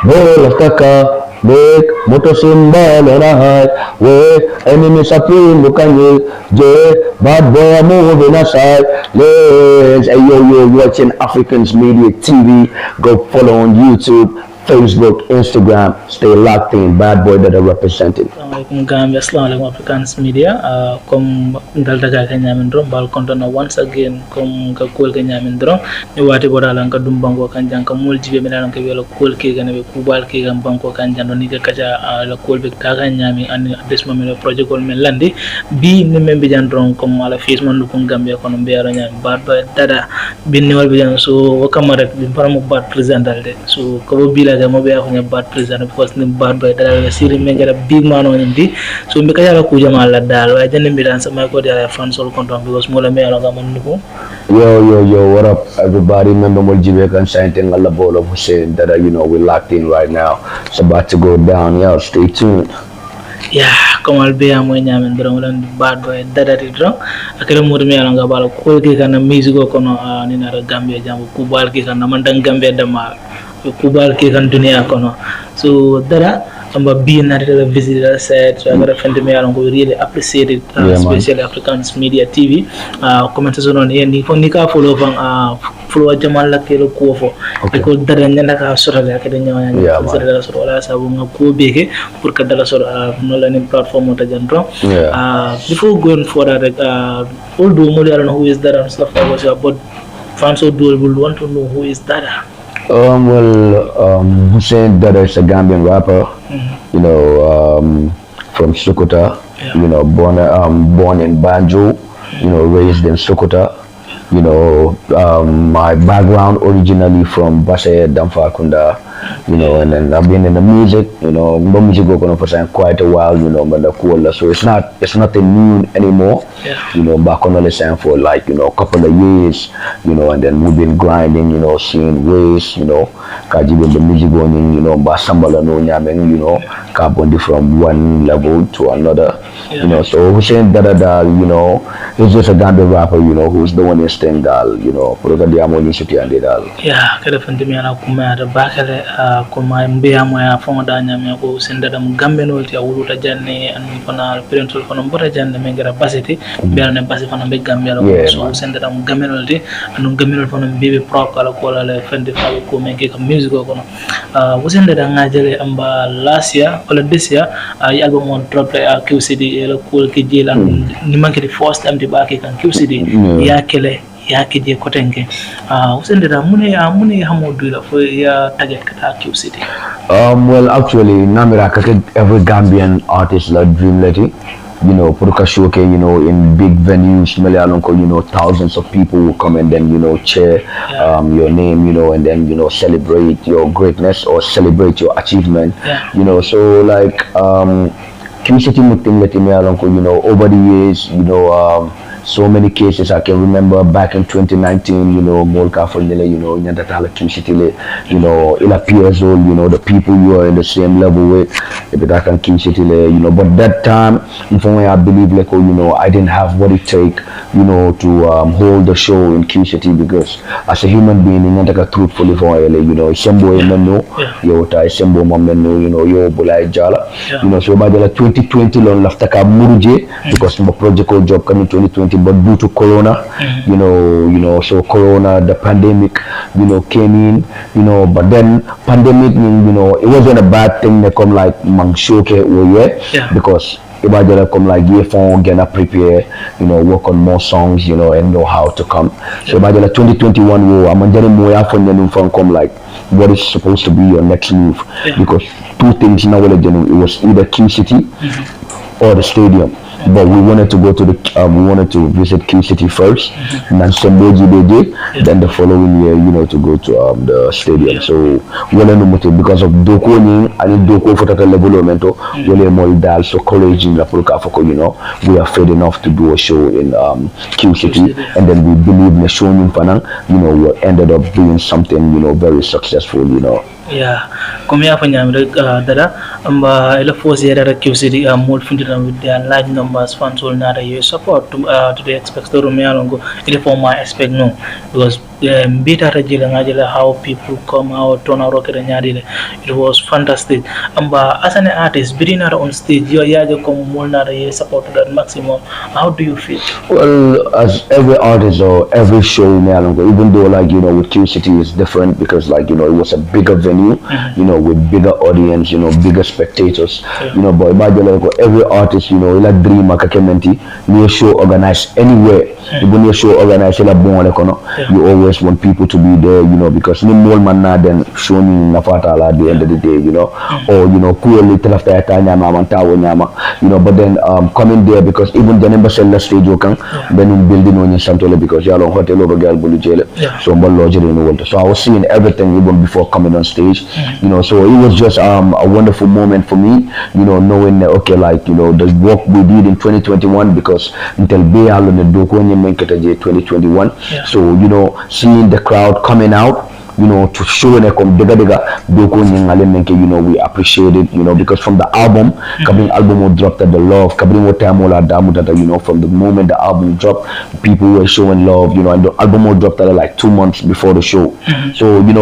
bola taka, big motor symbol on a high, where enemies are praying, look at you, J, bad boy, I'm moving aside, let's, hey yo, you're watching Africans Media TV, go follow on YouTube, Facebook, Instagram, stay locked in, bad boy that are represented. Assalamualaikum Gambia, Assalamualaikum Africans Media. Comme dal daga ka nyamin drum bal kontona once again comme ka kol ka nyamin drum ni wati bodala ka dum bango kan jang ka mol jibe mi nan ka welo kol ke gane be kubal ke gam banko kan jando ni ka kaja la kol be ta kan nyami an des moment project kol men landi bi ni membe jan drum comme ala face man ko Gambia kono be ara nyami bad boy dada bin ni wal be jan so wakamare bi paramu bad president dalde so ko bi la ga mo be ko bad president because ni bad boy dada la siri me ngara big man ndi so mbi kaya ku jama la dal way jande mbi dan sama ko dia fan sol konton because mo la me ala ga man ko yo what up everybody, remember mo jibe kan sainting alla bolo Husain that you know we locked in right now, it's about to go down, yo stay tuned. Yeah, comme albe amoy nyamen drum lan bad boy dada di drum akere mo me ala ga bala ko ke kan music ko no ni na Gambia jambu ku bal ke kan man dan Gambia dama ku bal ke kan dunia kono so dada amba being at the visitor said so I got a friend me along really appreciated especially Africans Media TV comments on here ni fon ni ka follow van follow jamal la kelo ko fo ko dara nyanda ka sura la ka nyanya dara sura wala sabu nga ko beke pour que dara sura no la ni platform ta jandro before going further although mo learn who is dara stuff was about fans of dual will want to know who is dara. Husain Dada is a Gambian rapper, you know, from Sokoto, you know, born in Banjo, you know, raised in Sokoto, you know, my background originally from Basse Damfakunda, you know, and then I've been in the music, you know, music going on for quite a while, you know, but the cool, so it's nothing new anymore, you know, back on the same for like, you know, a couple of years, you know, and then we've been grinding, you know, seeing ways, you know, kajibe the music going in, you know, basambala no nyamen, you know, kabondi from one level to another, you know, so Husain Dada, you know, he's just a Gambian rapper, you know, who's the one is dal, you know, put the amoni city and dal. Yeah, kada fandi mi ala kuma da bakale kuma mbiya mo ya fo da nyame ko senda dam Gambian wolti awuluta janne an fana parentol fana mbota janne me ngara basiti biya ne basi fana be Gambia so senda dam Gambian wolti anu Gambian fana bibe pro kala ko la fandi fa ko me ke music ko no wosenda da ngajele amba last year wala this year album on drop QCD la ko ke jelan ni manke the first time de baki kan QCD ya kele ya kidi kotenke usendera mune hamodu la fo ya target kata QCD. Well actually namira kake every Gambian artist like dream leti, you know, put a show, you know, in big venues, you know, thousands of people will come and then, you know, cheer your name, you know, and then, you know, celebrate your greatness or celebrate your achievement, you know, so like QCD you know, over the years, you know, so many cases I can remember back in 2019, you know, Molka Fonele, you know, Nyantatala Kimshitile, you know, it appears old, you know, the people you are in the same level with, that can Kimshitile, you know, but that time, I believe, like, you know, I didn't have what it take, you know, to hold the show in QCT because as a human being, Nyantaka truthfully for you know, Sembo Meno, yo, Tai Sembo Mameno, you know, yo, Bulai Jala, you know, so by the 2020 long Laftaka Muruje, because my project job coming 2020. But due to Corona, you know, so Corona, the pandemic, you know, came in, you know, but then pandemic, you know, it wasn't a bad thing. They come like Mangshoke or because Ibadela come like phone gonna prepare, you know, work on more songs, you know, and know how to come. So Ibadela 2021 I'm getting more from come like what is supposed to be your next move because two things now it was either QCT or the stadium. But we wanted to go to we wanted to visit King City first, and then then the following year, you know, to go to the stadium. So we wanted to because of Doko and Doko for the development, we more dal so college in La Pulka, you know, we are fed enough to do a show in King City, and then we believe in the show in Fanang, you know, we ended up doing something, you know, very successful, you know. Yeah, come here for dada. Ila force here at QCD more funded with their large numbers fans will not support to the expect to Romeo Longo. It for my aspect no because Beta Rajila Ngajila, how people come out, turn out rocket and yadile. It was fantastic. As an artist, being on stage, you are come Molnara supported that maximum. How do you feel? Well, as every artist or every show, man, even though like with Q City is different because like it was a bigger venue, with bigger audience, bigger spectators, But imagine like every artist, like dream akakementi, near show organized anywhere, even your show organized like you always want people to be there, because no more man na then show me na fatala at the end of the day, or cool little after nyama mantawo nyama, but then coming there because even the number sell stage kan then in building on Santole because you are hotel over girl bully jail, so so I was seeing everything even before coming on stage, so it was just a wonderful moment for me, knowing that okay, like the work we did in 2021 because until be on the doko 2021, so seeing the crowd coming out, to show them we appreciate it, because from the album, Kabin album will drop that the love, Kabin will time all that, from the moment the album dropped, people were showing love, and the album will drop that like 2 months before the show. So, it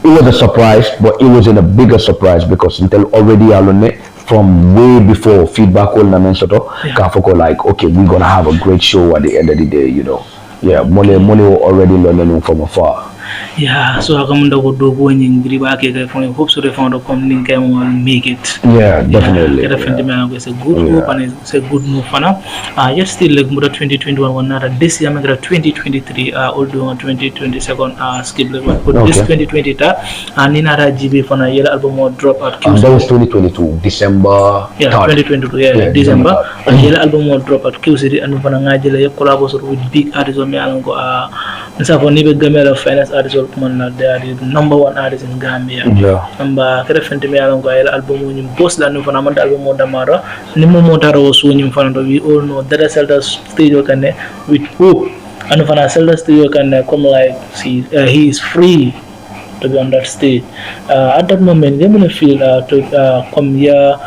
was a surprise, but it wasn't a bigger surprise because until already from way before feedback all na mensoto, Kafoko like, okay, we're gonna have a great show at the end of the day, Yeah, Mole already learning from afar. Yeah, so I come to go when you grab a phone, hope so they found a coming and make it. Yeah, definitely. It's a good move and it's a good move for now. Yes, still like 2021 one another this year, 2023, although 2022 skip but this 2020 and in a GB for a year album or drop at Q. That was 2022, December. Yeah, 2022, yeah, December. And year album or drop at Q City and Vanangajala collaboration with big artists on Melango. Gamera finance artist they are the #1 artist in Gambia. Kera fenti me alon ko ay album ni boss la no fana man album mo damara ni mo motaro so ni fana we all know that Zelda studio can with hope and fana Zelda studio can come like see he is free to be on that stage. At that moment they will feel to come here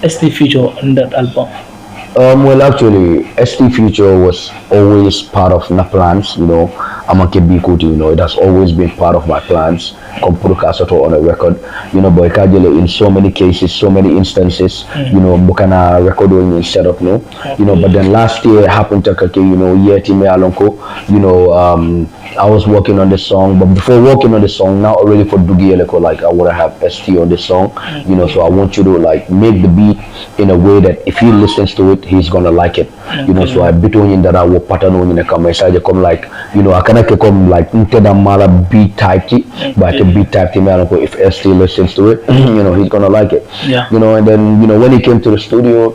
ST Future on that album. Well, actually, ST Future was always part of my plans, Amake Bikuti, it has always been part of my plans. Come put on a record, but in so many cases, so many instances, Bukana recording instead of but then last year happened to Yeti Me Alonko, I was working on the song, but before working on the song, now already for Dugi Eleko, like I want to have ST on the song, so I want you to like make the beat in a way that if he listens to it, he's gonna like it, so I between that I will pattern on in a come like, I cannot come like mala beat type, but I can beat type if ST listens to it, he's gonna like it, and then, when he came to the studio,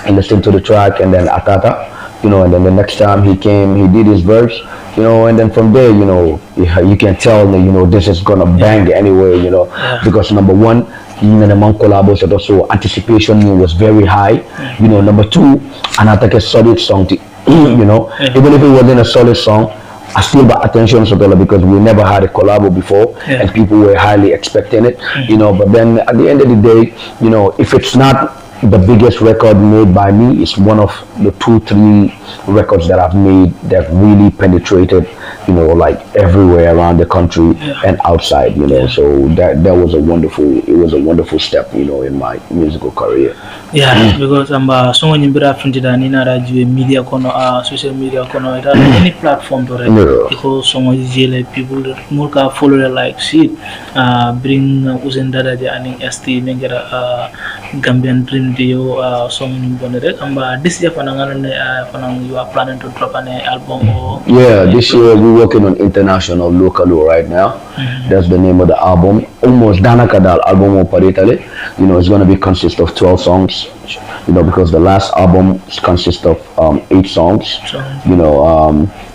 and listened to the track, and then Atata, and then the next time he came, he did his verse, and then from there, you can tell that, this is gonna bang anyway, because number one, so anticipation was very high, number two, and I take a solid song to, even if it wasn't a solid song, I still got attention because we never had a collabo before, and people were highly expecting it, but then at the end of the day, if it's not the biggest record made by me, is one of the 2-3 records that I've made that really penetrated, like everywhere around the country and outside, so that was a wonderful step, in my musical career. Yeah, because I'm so many media kono, social media kono, any platform to it, because so much people more follow like shit, bring Husain dada and ST make Gambian Dream Dio song bonere. This year you are planning to drop an album or this year we're working on international local right now. That's the name of the album. Almost Danakadal album of Paritale. It's gonna be consist of 12 songs. Because the last album consists of 8 songs.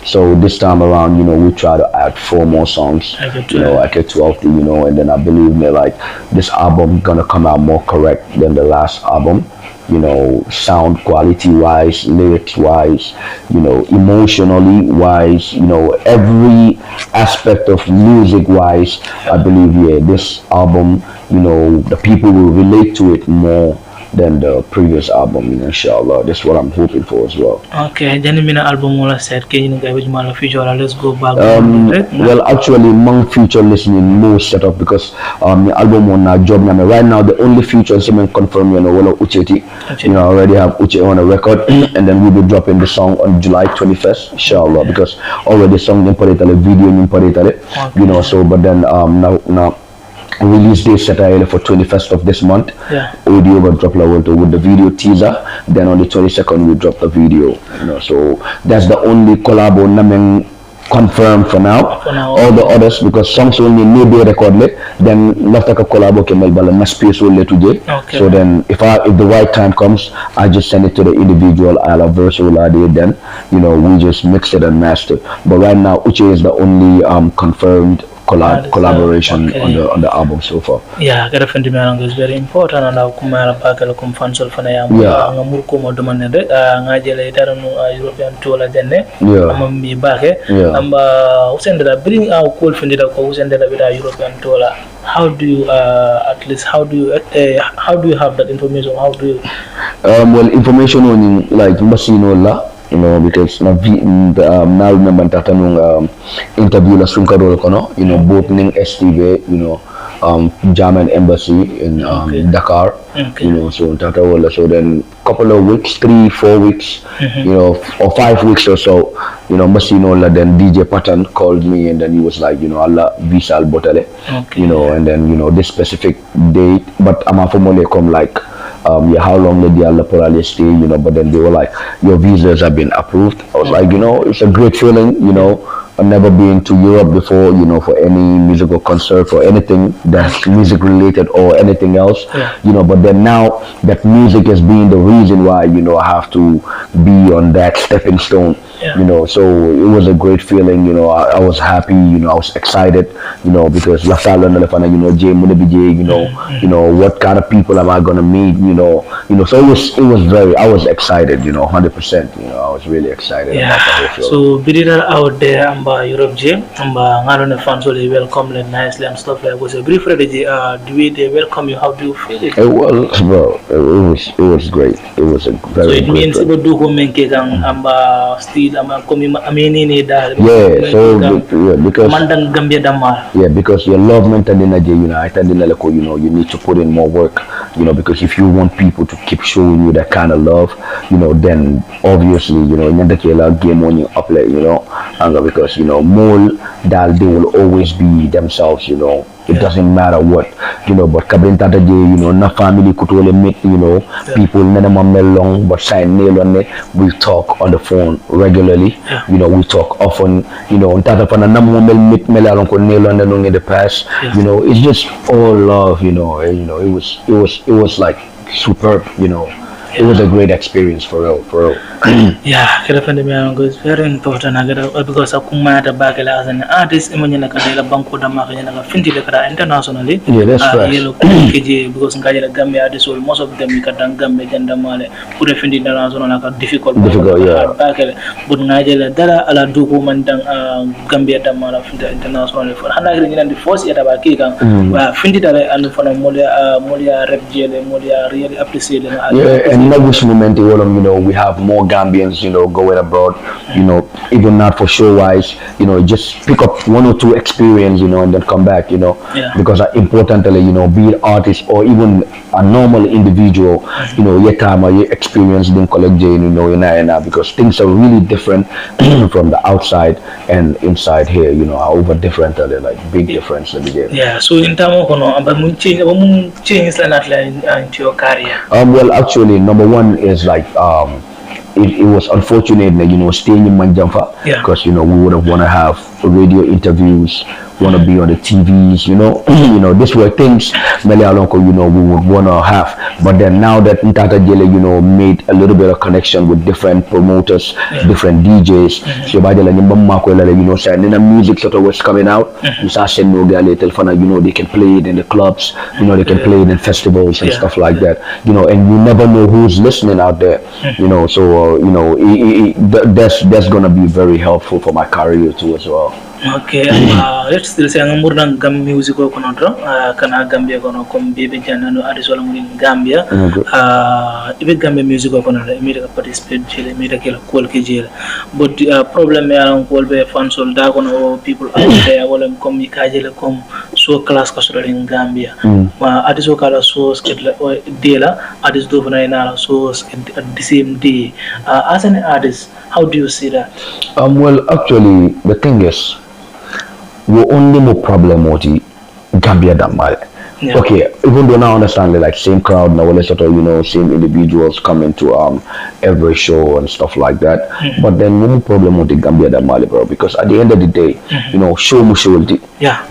So this time around, we try to add 4 more songs. I get 12, and then I believe like this album gonna come out more correct than the last album. Sound quality wise, lyrics wise, emotionally wise, every aspect of music wise, I believe, this album, the people will relate to it more than the previous album. Inshallah, that's what I'm hoping for as well. Okay, then mina album wala set ke ni ga mala future. Let's go back. Well, actually, among future listening most set up because the album on our job now. Right now, the only future someone confirm wala Ucheti. I already have Uche on a record, and then we'll be dropping the song on July 21st, inshallah. Because already song in Paritale, video in Paritale, So, but then now. Release date set for 21st of this month. Audio will drop with the video teaser. Then on the 22nd we drop the video. So that's the only collab on confirmed for now. All the others because songs only need be recorded. Then left like a collab can na space will today. So then if the right time comes, I just send it to the individual. I'll have verse will add it. Then we just mix it and master. But right now Uche is the only confirmed collaboration on the album so far. Yeah, kada fendi me is very important and kumara pakala kum fansol fana ya ngamur ko mo domane de ngajele taranu European tola denne am mi bake amba Husain da bring out cool fendi da ko Husain da bida European tola. How do you at least how do you have that information? How do you well information on like masino la because now remember that interview la sunkaro kono both ning STV German embassy in Dakar so tata wala so then couple of weeks 3-4 weeks or 5 weeks or so masino la then DJ Patton called me and then he was like Allah visa al botale and then this specific date but I'm formally come like how long did the Allah stay, but then they were like, your visas have been approved. I was like, it's a great feeling, I've never been to Europe before, for any musical concert or anything that's music related or anything else, but then now that music has been the reason why, I have to be on that stepping stone. So it was a great feeling, I was happy, I was excited, because Jay Munibije, what kind of people am I gonna meet, so it was I was excited, 100%, I was really excited about the whole show. So Bidira out there Europe Jay, Ngalone fans will welcome them nicely and stuff like was a brief ready the way they welcome you, how do you feel it? It was great. It was a very so it means great do go menke still because your love mentally you need to put in more work because if you want people to keep showing you that kind of love then obviously game on you up because more that they will always be themselves it doesn't matter what but kabrin tata je na family kutole meet people nana mamelong but sign nail on it we talk on the phone regularly we talk often on tata pana na momel meet melalon ko nail on in the past it's just all love it was like superb it was a great experience for real. Yeah, it's very important because as an artist, internationally. Yeah, that's right. Because Gambia artists, most of them Gambia put a international difficult. Yeah. But Nigeria, there are a do woman Gambia international. And the first year about Kika, where Findita and for Molia rep Molia really appreciate and in which moment we have more Gambians going abroad even not for show wise just pick up 1 or 2 experience and then come back because importantly be an artist or even a normal individual your time or your experience in college because things are really different from the outside and inside here over different like big difference so in terms of change into your career well actually number one is like it was unfortunate that staying in Manjamfa because we would have want to have radio interviews, want to be on the TVs, these were things we would want to have. But then now that Ntata Jele made a little bit of connection with different promoters, different DJs, so by the saying the music sort of was coming out, they can play it in the clubs, they can play it in festivals and stuff like that, and you never know who's listening out there, so that's gonna be very helpful for my career too as well. Okay, let's still say ang murang gam music ko kono dro kana Gambia kono kom bebe janano adisola mun Gambia ibe Gambia music ko kono mi da participate jele mi da kala kol ke jele but problem ya an kol be fan solda kono people out there wala kom mi kajele kom so class ko so in Gambia ma adiso kala so sketla de la adis do fana na so at the same day as an artist how do you see that? Well, actually, the thing is, we only more problem with the Gambia than Mali. Yeah. Okay, even though now I understand like same crowd now, sort of same individuals coming to every show and stuff like that. But then one problem with the Gambia than Mali, bro, because at the end of the day, show me show it. Yeah.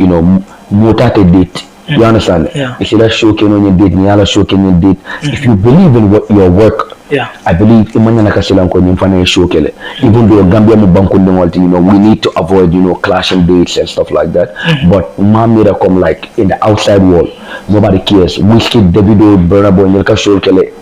Motate date. You understand? Yeah. You see that show can on your date, Niala show can on your date. If you believe in what your work, I believe imanya nakasilang ko yung fana show kele. Even though Gambia mo bangkun ng we need to avoid clashing dates and stuff like that. But mamira come like in the outside world, nobody cares. Whiskey, Davido, Burna Boy, Nilka show kele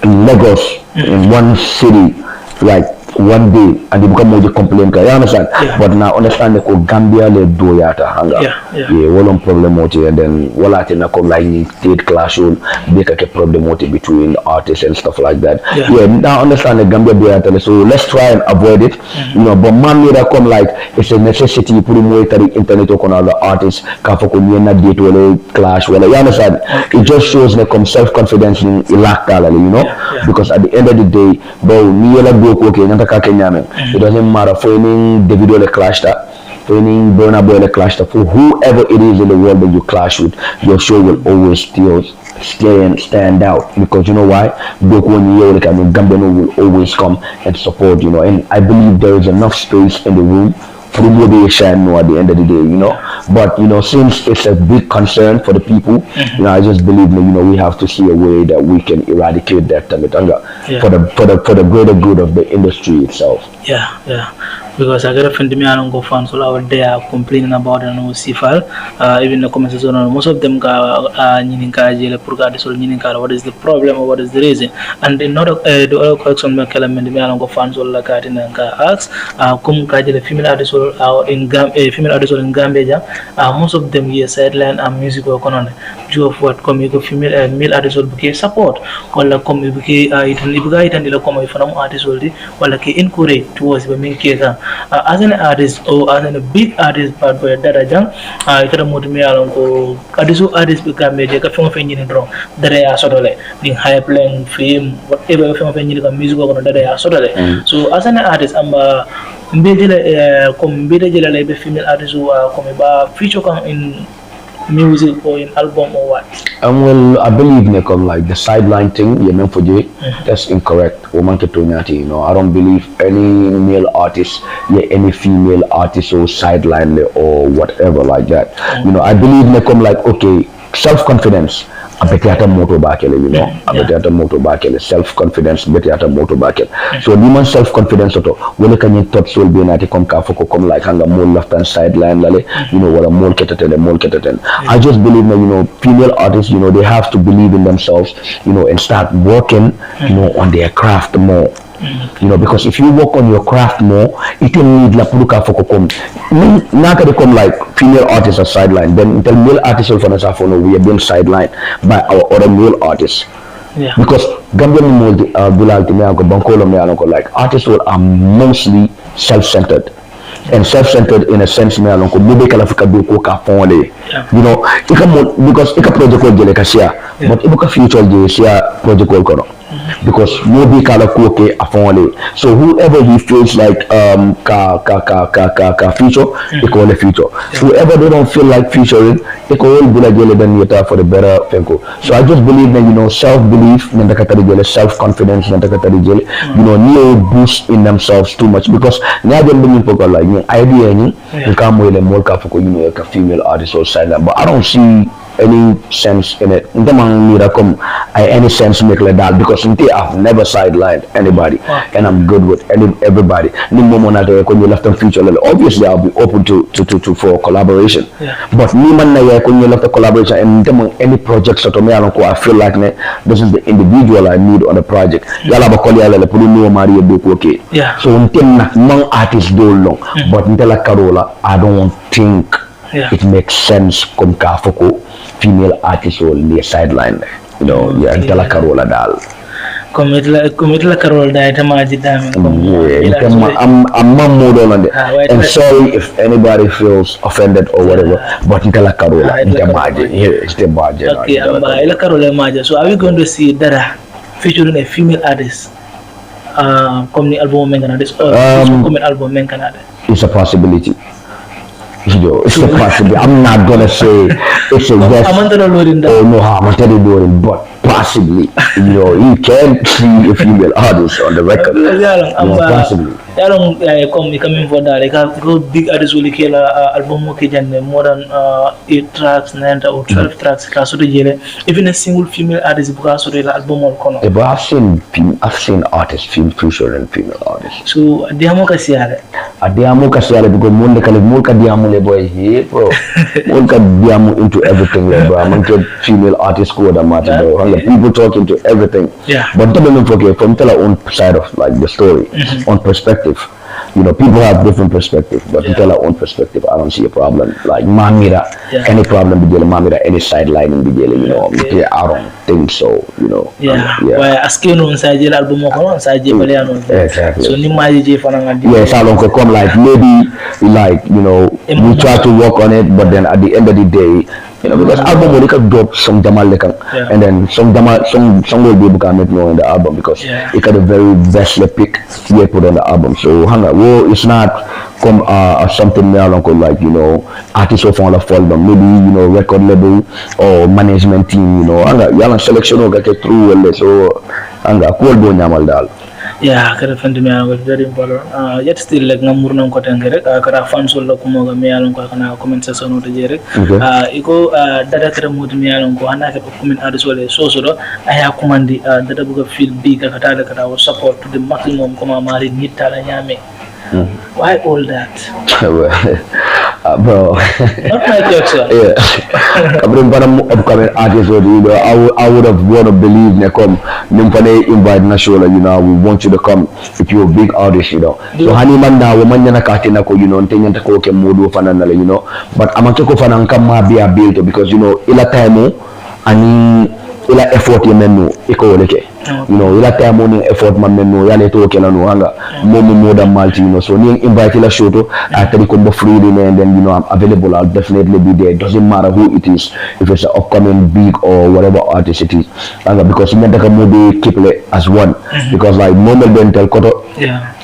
in Lagos in one city, like one day, and they become more complain. You understand? Yeah. But now understand the Gambia le do yata hanga. Yeah, one problem and then wala tina come like state clash will make a problem between artists and stuff like that. Yeah, now understand the Gambia do yata. So let's try and avoid it. But man made come like it's a necessity. Put more the internet on other artists. Kafoko na date wala clash wala. You understand? It just shows like self confidence in lack because at the end of the day, bro, me la go okay. It doesn't matter for any Davido le clash that, for any Burna Boy le clash that, for whoever it is in the world that you clash with, your show will always still stand out because you know why? Gambiano will always come and support, and I believe there is enough space in the room for the shine at the end of the day, but since it's a big concern for the people, I just believe we have to see a way that we can eradicate that tamitanga for the greater good of the industry itself. Yeah. Because I got a friend me along go fans all out there complaining about no sifal even the comments on most of them nyinka jele purga de sol nyinka what is the problem or what is the reason and in other the other question me kala me along go fans all la ka tinanka ask kum ka jele female artists in female artists in Gambia most of them here sideline and music work on due of what come you female male artists will be support wala come you be it and the come if an artist will wala ke encourage towards the main kega as an artist or as a big artist but boy dada jang ikara moti me alon ko adisu artist be Gambia je ka fengo fe nyini dron dada ya sodole ding high playing film whatever fengo fe nyini ka music ko no dada ya sodole so as an artist amba mbedele comme mbedele la be female artist comme ba feature come in music or in album or what? Well, I believe like the sideline thing you meant for Jay, that's incorrect. I don't believe any male artist, any female artist or sideline or whatever like that. I believe like okay, self-confidence. A better motor back, self-confidence, better motor back. So, the self-confidence, when can you touch soul be not come like hang a more left hand sideline, what a more ketaten. I just believe female artists, they have to believe in themselves, and start working, on their craft more. Because if you work on your craft more, it will need la puruka foko come. Naka they come like female artists are sidelined. Then until male artists will we are being sidelined by our other male artists. Yeah. Because Gambian mold like artists are mostly self-centered. And self-centered in a sense me along ko maybe kala fika do ko ka fonle because ika project ko jele ka share but ibuka future je share project ko because maybe kala ko ke afonle so whoever he feels like ka future they call the future whoever they don't feel like futuring they call bula jele dan yeta for the better fenko so I just believe that self-belief nanda katari jele self-confidence nanda katari jele no boost in themselves too much because na dem bini poko like idea ni come with a more ka female artist or silent but I don't see any sense in it. Any sense make like that because I've never sidelined anybody, and I'm good with everybody. Ni moment when you left them future, obviously I'll be open to for collaboration. But ni man na when you left the collaboration and any project so to me I feel like this is the individual I need on the project. Yala ba call yala put me Mario book okay. So mang artist do long, but until Carola, I don't think it makes sense come Kafoko female artist will near sideline. Until Carola dal. Commit la Carola da ita ma jidami. I'm model on it. And sorry if anybody feels offended or whatever, but until Carola, it's the budget. Okay, la Carola Maja. So are we going to see Dada featuring a female artist? Come the album Menganades or come album Menganades? It's a possibility. It's a possibility. I'm not gonna say it's a yes. Oh no, I'm telling you, but possibly, you can see a female artist on the record. Possibly. Coming for that, like go big artists will kill album more than 8 tracks, 9 or 12 tracks. Even a single female artist because of the album or corner. But I've seen artists, feature and female artists. So Diamo Casiale. Diamo Casiale because Mulka Diamo boy here, bro. Mulka Diamo into everything, bro. I'm going female artists who are matter, bro. People talking to everything. But don't forget from tell our own side of like the story, on perspective. People have different perspectives, but to tell our own perspective, I don't see a problem. Like Mamira, any problem with Mamira, any sideline in the I don't think so. Why asking on side album on side exactly. So Nimaji Fananga. Yes, I don't come like maybe we try to work on it, but then at the end of the day. Because album will drop some Jamal and then some will be able to make more on the album because it got a very best pick put on the album. So it's not come something like artists of all of album, maybe record label or management team, selection or get through so cool bonyamal dal. Yeah, kara fendi me was very important. Yet still like ngamurna ko tengere kara fans wala ko mo ga me alon ko kana comment section to jere. Iko dada kara mod me alon ko hana ka comment artist wala so do aya commandi dada buga feel big ka tala kara support to the maximum ko ma mari nit tala nyame. Why all that? Bro. Not my question. Upcoming artists, I would have want to believe invite Nashola, we want you to come if you're a big artist, So honey man now woman yana katina ko ntenya tako ke modu fanana but amatoko fananka ma be able because ila time ani ila effort yemenu iko leke ila time ni effort mamenu yale to ke lanu hanga more than multi so ni invite la show to atari ko bo free and then I'm available. I'll definitely be there. Doesn't matter who it is, if it's an upcoming big or whatever artist it is because you can movie keep it as one because like moment then tell koto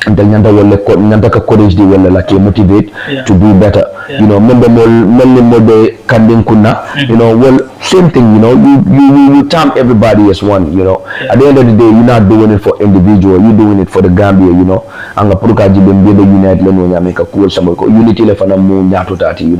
and then nyanta ka courage di wala like motivate to do better remember more de kanding kunna well same thing you term everybody as one at the end of the day you're not doing it for individual, you're doing it for the Gambia anga puruka jibembe the unite leno nya make a cool samako unity le fana mo nyato tati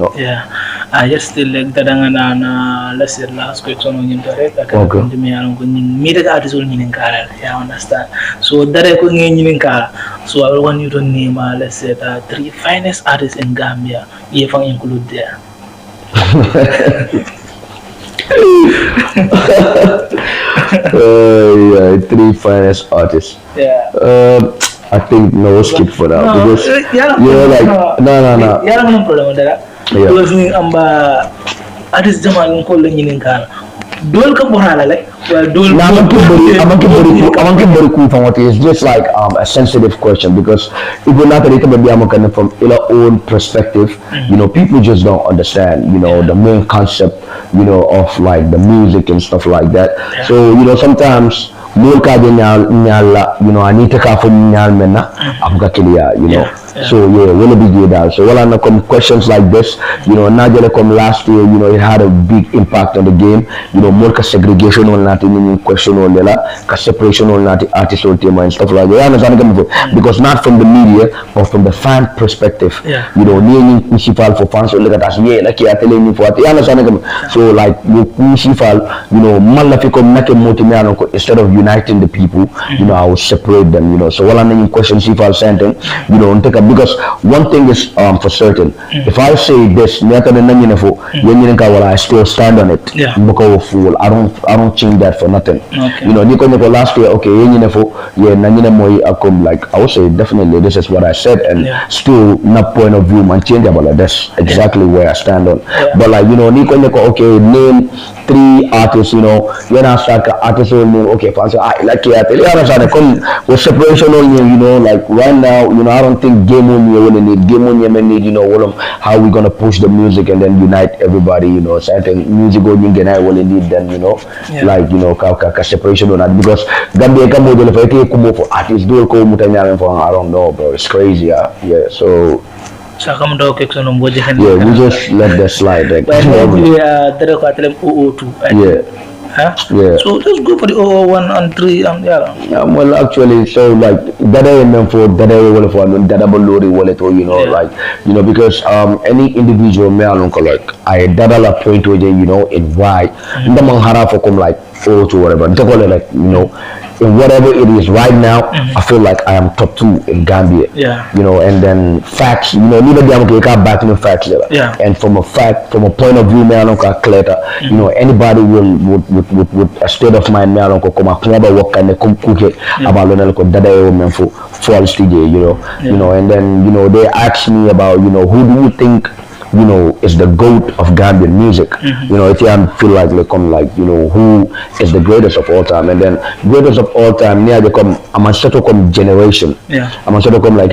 I just still like dadanga na let's say last question on direct okay me alon ko mi daga artist wol nyinen kala understand so dare ko nyinen kala so I want you to name let's say the 3 finest artists in Gambia you can include there. Yeah, 3 finest artists. I think no skip for that because like no. No problem with that. Because artist Jamal ko la nyinen kala. Dol ka borala like dol it's just like a sensitive question because if we're not coming from our own perspective people just don't understand the main concept of like the music and stuff like that so sometimes I need to come from nyal mena I'm Yeah. So yeah, will it be good out? So well, I know come questions like this, not just come last year, it had a big impact on the game. More ka segregation on that in question on the ka separation on that artist or team and stuff like that. I understand because not from the media but from the fan perspective. Yeah. Near municipal for fans or look at us, yeah, like I telling you for it. I understand so like municipal, malafico make multimiano instead of uniting the people, I will separate them, So while I'm in question municipal sentence, take a because one thing is for certain. If I say this, I still stand on it. Yeah. Because fool, I don't change that for nothing. Okay. Last year, okay, like I would say definitely this is what I said and still not point of view man change about like that's exactly where I stand on. But like okay, name 3 artists, when I start artists name, okay, fancy I like with separation only, like right now, I don't think game on you will need game on you need, how we gonna push the music and then unite everybody, so I think music going in I will need then, like separation on that because Gambia come with if I take for artists do come for I don't know, bro, it's crazy, yeah. So yeah, we just let that slide. Like, yeah. Huh? Yeah. So let's go for the 001 and 3 and yeah. Well, actually, so like that I meant for that I will for that I will wallet or like because any individual me alone like I that a point to in why the man hara for come like to whatever like in whatever it is right now, I feel like I am top 2 in Gambia. Yeah. And then facts, neither them can back in the facts there. Yeah. And from a point of view, me I don't calculate. Anybody with a state of mind, me I don't come up work and they come cook it about that I mean for false TJ, and then they ask me about who do you think is the GOAT of Gambian music. If you feel like who is the greatest of all time, and then greatest of all time, near become I'm a sort of generation. Yeah. I'm a sort of like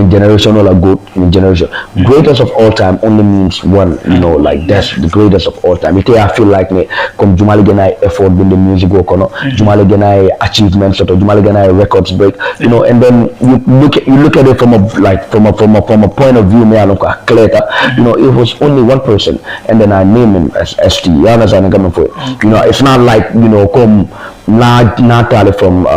generation or a GOAT generation. Greatest of all time only means one, like that's the greatest of all time. If I feel like me come Jumali Genai effort in the music work Jumali Genai achievements or Jumali Genai records break, and then you look at it from a point of view, me I look at Clear. It was only one person, and then I name him as ST. You understand? I'm coming for it. It's not like come not from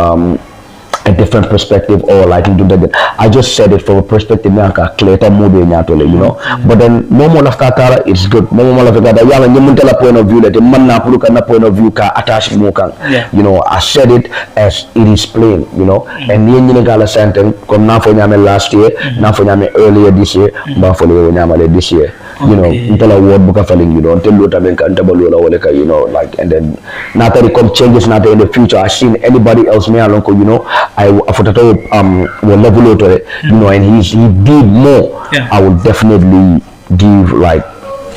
a different perspective or like I just said it from a perspective clear but then no more of Katara it's good no more of that point of view that the man na point of view ka attach mo kan I said it as it is plain and ni gala sentence come na for nyame last year na for nyame earlier this year ba for nyame this year until a word book falling until lot of like and then not that it come changes not in the future I seen anybody else me alone I for the will level to it, and he did more. Yeah. I would definitely give like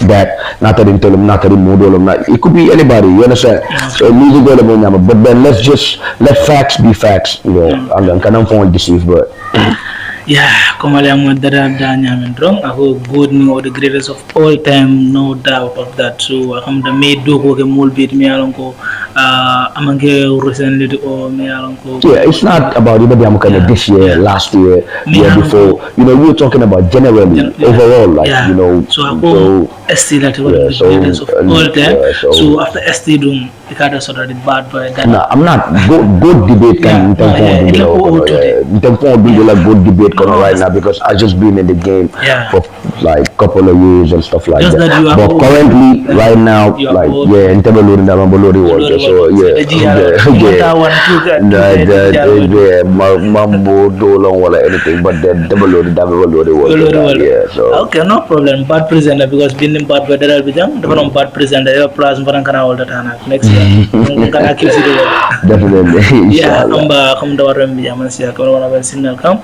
that. Not that tell him, not that model, not it could be anybody. You understand? Yeah. So music but then let's just let facts be facts, and then can I deceive, but. Yeah, come along with that and wrong. I hope good or the greatest of all time, no doubt of that. So I'm the maid do go more bit me along go amange recently or me along go. Yeah, it's not about even the kind of this year, last year, year before. We were talking about generally overall, like So I hope ST that was the greatest of all time. So after ST doing the kind of sort of the bad boy. No, I'm not good debate can good debate right now because I just been in the game for like couple of years and stuff like just that. But currently, right now, like in Tabelori, so Mambo, Dolong, or anything, but then Tabelori, so okay, no problem. Bad presenter because being in bad weather, I'll be done. The one bad presenter, your plus one can all the time next year. Definitely. Yeah, come the water, I'm see a corona signal come.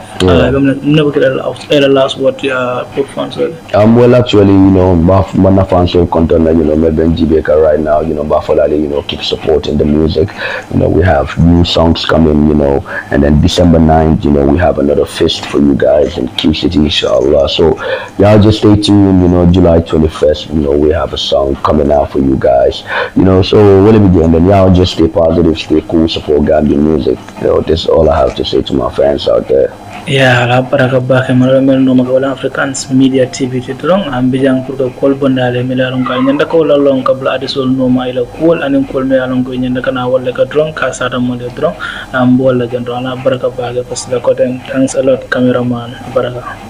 Never get a last word put fans. Well, actually, my fans will content, maybe Jibeka right now, Buffalo, keep supporting the music. We have new songs coming, and then December 9th, we have another fest for you guys in Q City, inshallah. So, y'all just stay tuned, July 21st, we have a song coming out for you guys, so every day, and then y'all just stay positive, stay cool, support Gambian music. That's all I have to say to my fans out there. Yeah, la baraka bake mala no magawala Africans Media TV tidrong ambijang pour ko kol bondale milalon ka nyanda ko la long ka bla adisol no ma ila kol anin kol milalon ko nyanda kana wala ka drong ka sada mo de drong am bola jandro la baraka bake parce que ko thanks a lot cameraman baraka